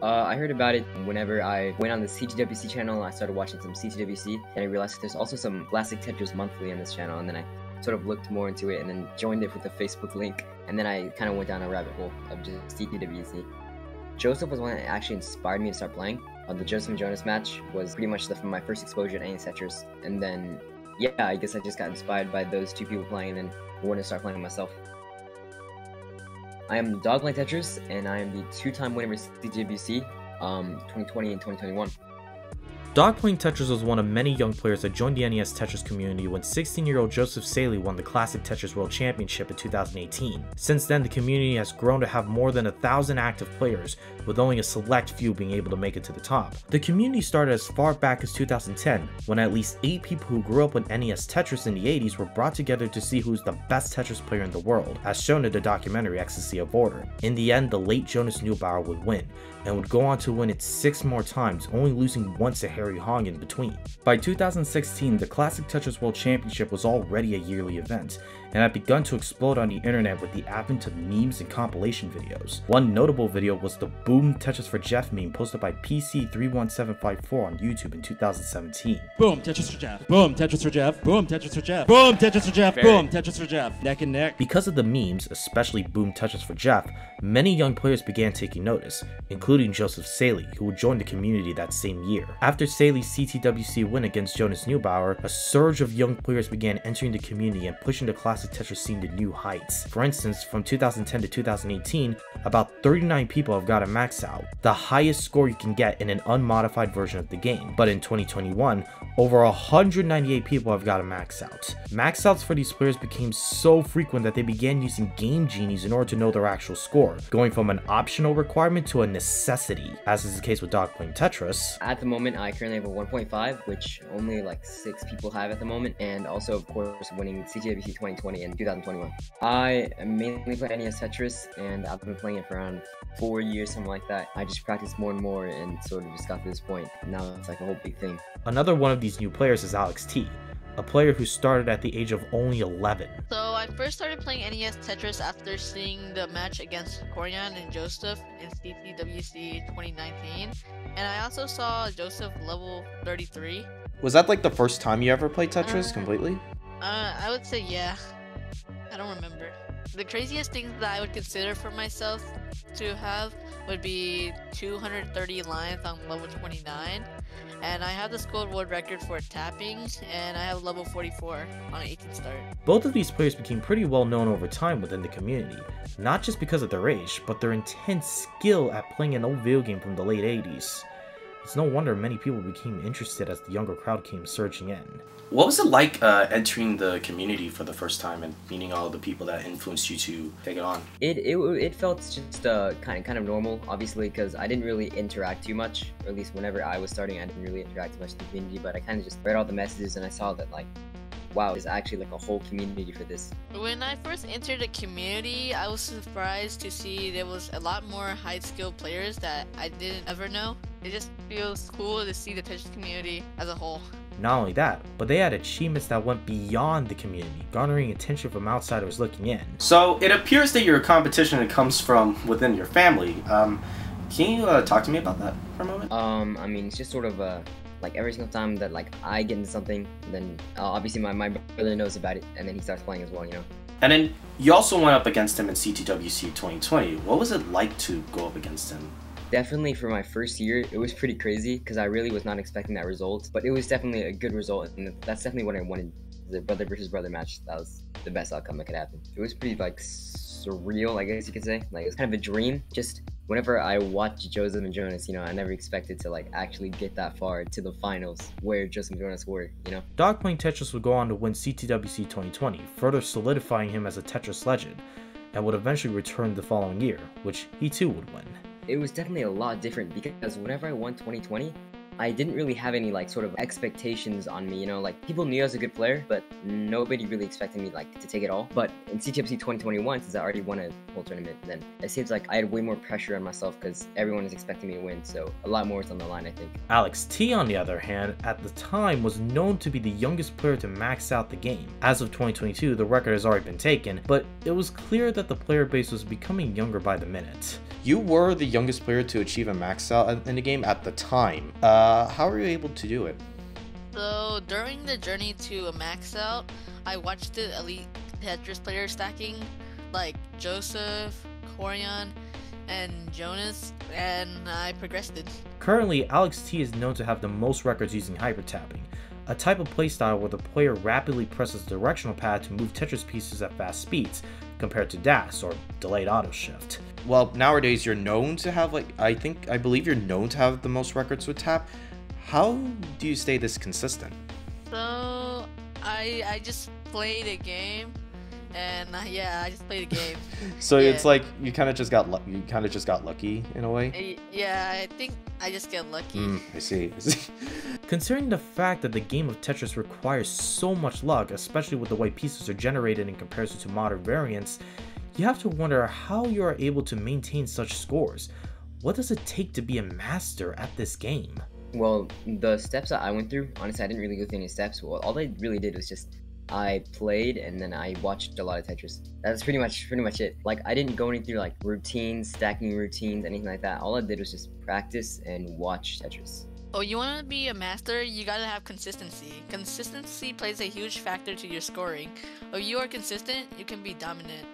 I heard about it whenever I went on the CTWC channel and I started watching some CTWC, and I realized that there's also some Classic Tetris Monthly on this channel, and then I sort of looked more into it and then joined it with a Facebook link, and then I kind of went down a rabbit hole of just CTWC. Joseph was one that actually inspired me to start playing. The Joseph and Jonas match was pretty much my first exposure to NES Tetris, and then, yeah, I guess I just got inspired by those two people playing and then wanted to start playing myself. I am DogPlayingTetris, and I am the two-time winner of CTWC 2020 and 2021. DogPlayingTetris was one of many young players that joined the NES Tetris community when 16-year-old Joseph Saley won the Classic Tetris World Championship in 2018. Since then, the community has grown to have more than 1,000 active players, with only a select few being able to make it to the top. The community started as far back as 2010, when at least 8 people who grew up with NES Tetris in the 80s were brought together to see who's the best Tetris player in the world, as shown in the documentary Ecstasy of Order. In the end, the late Jonas Neubauer would win, and would go on to win it 6 more times, only losing once to Harry Hong in between. By 2016, the Classic Tetris World Championship was already a yearly event, and had begun to explode on the internet with the advent of memes and compilation videos. One notable video was the Boom Tetris for Jeff meme posted by PC31754 on YouTube in 2017. Boom, Tetris for Jeff. Boom, Tetris for Jeff. Boom, Tetris for Jeff. Boom, Tetris for Jeff. Boom, Tetris for Jeff. Neck and neck. Because of the memes, especially Boom Tetris for Jeff, many young players began taking notice, including Joseph Saley, who would join the community that same year. After Saley's CTWC win against Jonas Neubauer, a surge of young players began entering the community and pushing the Classic Tetris scene to new heights. For instance, from 2010 to 2018, about 39 people have got a max out, the highest score you can get in an unmodified version of the game. But in 2021, over 198 people have got a max out. Max outs for these players became so frequent that they began using Game Genies in order to know their actual score, going from an optional requirement to a necessity, as is the case with DogPlayingTetris. At the moment, I currently have a 1.5, which only like 6 people have at the moment, and also, of course, winning CTWC 2020 and 2021. I mainly play NES Tetris, and I've been playing it for around 4 years, something like that. I just practiced more and more and sort of just got to this point. Now it's like a whole big thing. Another one of these new players is Alex T, a player who started at the age of only 11. So I first started playing NES Tetris after seeing the match against Corian and Joseph in CTWC 2019, and I also saw Joseph level 33. Was that like the first time you ever played Tetris completely? I would say yeah. I don't remember. The craziest things that I would consider for myself to have would be 230 lines on level 29, and I have the school world record for tapping, and I have level 44 on an 18 start. Both of these players became pretty well known over time within the community, not just because of their age, but their intense skill at playing an old video game from the late 80s. It's no wonder many people became interested as the younger crowd came surging in. What was it like entering the community for the first time and meeting all the people that influenced you to take it on? It felt just kind of normal, obviously, because I didn't really interact too much, or at least whenever I was starting, I didn't really interact too much with the community, but I kind of just read all the messages and I saw that, like, wow, there's actually like a whole community for this. When I first entered the community, I was surprised to see there was a lot more high-skilled players that I didn't ever know. It just feels cool to see the Tetris community as a whole. Not only that, but they had achievements that went beyond the community, garnering attention from outsiders looking in. So it appears that your competition comes from within your family. Can you talk to me about that for a moment? I mean, it's just sort of like every single time that like I get into something, then obviously my brother knows about it, and then he starts playing as well, you know. And then you also went up against him in CTWC 2020. What was it like to go up against him? Definitely for my first year, it was pretty crazy because I really was not expecting that result, but it was definitely a good result, and that's definitely what I wanted. The brother versus brother match, that was the best outcome that could happen. It was pretty like surreal, I guess you could say. Like, it was kind of a dream. Just whenever I watched Joseph and Jonas, you know, I never expected to like actually get that far to the finals where Joseph and Jonas were, you know. DogPlayingTetris would go on to win CTWC 2020, further solidifying him as a Tetris legend, and would eventually return the following year, which he too would win. It was definitely a lot different because whenever I won 2020, I didn't really have any like sort of expectations on me, you know, like people knew I was a good player, but nobody really expected me like to take it all. But in CTFC 2021, since I already won a whole tournament, then it seems like I had way more pressure on myself because everyone is expecting me to win, so a lot more is on the line, I think. Alex T, on the other hand, at the time was known to be the youngest player to max out the game. As of 2022, the record has already been taken, but it was clear that the player base was becoming younger by the minute. You were the youngest player to achieve a max out in the game at the time. How were you able to do it? So during the journey to a max out, I watched the elite Tetris players stacking, like Joseph, Corian, and Jonas, and I progressed it. Currently, Alex T is known to have the most records using hypertapping, a type of playstyle where the player rapidly presses the directional pad to move Tetris pieces at fast speeds, compared to DAS, or delayed auto shift. Well, nowadays you're known to have I believe you're known to have the most records with tap. How do you stay this consistent? So I just played a game, and yeah, I just played a game. So Yeah. it's like you kind of just got lucky in a way. Yeah, I think I just get lucky. I see. Considering the fact that the game of Tetris requires so much luck, especially with the way pieces are generated in comparison to modern variants, you have to wonder how you are able to maintain such scores. What does it take to be a master at this game? Well, the steps that I went through, honestly, I didn't really go through any steps. Well, all I really did was just I played and then I watched a lot of Tetris. That's pretty much it. Like I didn't go any through like routines, stacking routines, anything like that. All I did was just practice and watch Tetris. Oh, you want to be a master? You gotta have consistency. Consistency plays a huge factor to your scoring. If you are consistent, you can be dominant.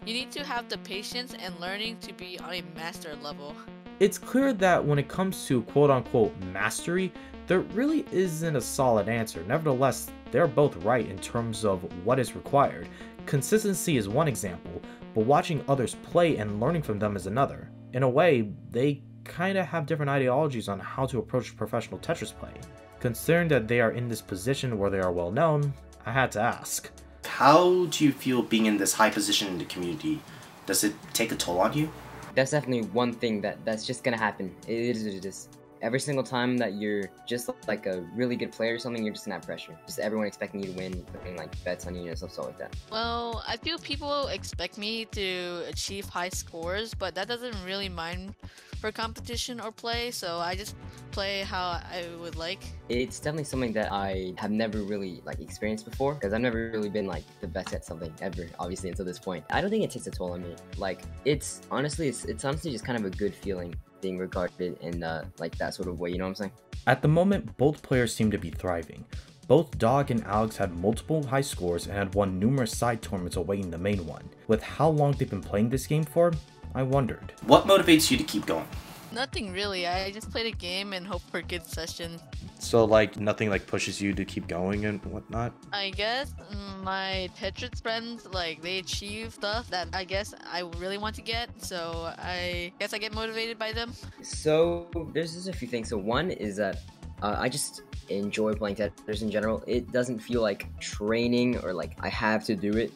You need to have the patience and learning to be on a master level. It's clear that when it comes to quote-unquote mastery, there really isn't a solid answer. Nevertheless, they're both right in terms of what is required. Consistency is one example, but watching others play and learning from them is another. In a way, they kinda have different ideologies on how to approach professional Tetris play. Considering that they are in this position where they are well known, I had to ask. How do you feel being in this high position in the community? Does it take a toll on you? That's definitely one thing that's just gonna happen. It is what it is. Every single time that you're just like a really good player or something, you're just gonna have pressure. Just everyone expecting you to win, putting like bets on you and stuff like that. Well, I feel people expect me to achieve high scores, but that doesn't really mind for competition or play, so I just play how I would like. It's definitely something that I have never really like experienced before, because I've never really been like the best at something ever, obviously, until this point. I don't think it takes a toll on me. Like it's honestly just kind of a good feeling being regarded in like that sort of way, you know what I'm saying? At the moment, both players seem to be thriving. Both Dog and Alex had multiple high scores and had won numerous side tournaments awaiting the main one. With how long they've been playing this game for, I wondered. What motivates you to keep going? Nothing really, I just played a game and hope for a good session. So like nothing like pushes you to keep going and whatnot? I guess my Tetris friends, like, they achieve stuff that I guess I really want to get, so I guess I get motivated by them. So there's just a few things. So one is that I just enjoy playing Tetris in general. It doesn't feel like training or like I have to do it.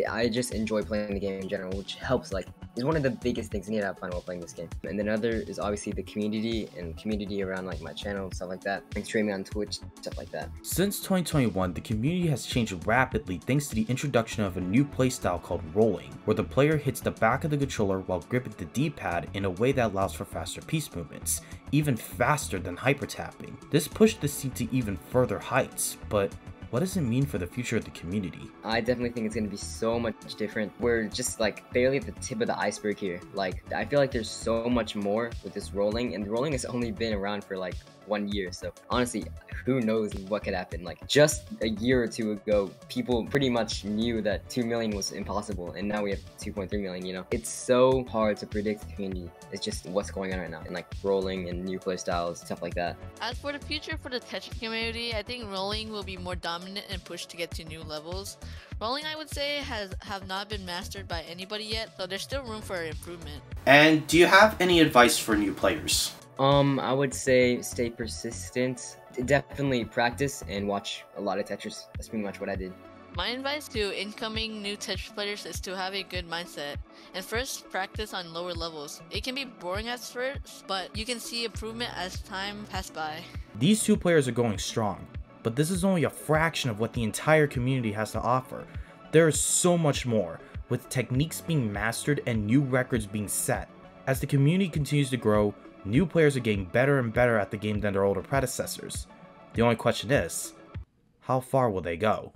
I just enjoy playing the game in general, which helps. Like, is one of the biggest things. I need to have fun while playing this game. And then another is obviously the community around like my channel and stuff like that, like streaming on Twitch, stuff like that. Since 2021, the community has changed rapidly thanks to the introduction of a new playstyle called rolling, where the player hits the back of the controller while gripping the D-pad in a way that allows for faster piece movements, even faster than hyper-tapping. This pushed the scene to even further heights, but what does it mean for the future of the community? I definitely think it's going to be so much different. We're just like barely at the tip of the iceberg here. Like, I feel like there's so much more with this rolling, and the rolling has only been around for like 1 year. So honestly, who knows what could happen. Like, just a year or two ago, people pretty much knew that 2 million was impossible, and now we have 2.3 million, you know? It's so hard to predict the community. It's just what's going on right now, and like rolling and new play styles, stuff like that. As for the future for the Tetris community, I think rolling will be more dominant and pushed to get to new levels. Rolling, I would say, have not been mastered by anybody yet, so there's still room for improvement. And do you have any advice for new players? I would say stay persistent. Definitely practice and watch a lot of Tetris. That's pretty much what I did. My advice to incoming new Tetris players is to have a good mindset and first practice on lower levels. It can be boring at first, but you can see improvement as time passes by. These two players are going strong, but this is only a fraction of what the entire community has to offer. There is so much more, with techniques being mastered and new records being set. As the community continues to grow, new players are getting better and better at the game than their older predecessors. The only question is, how far will they go?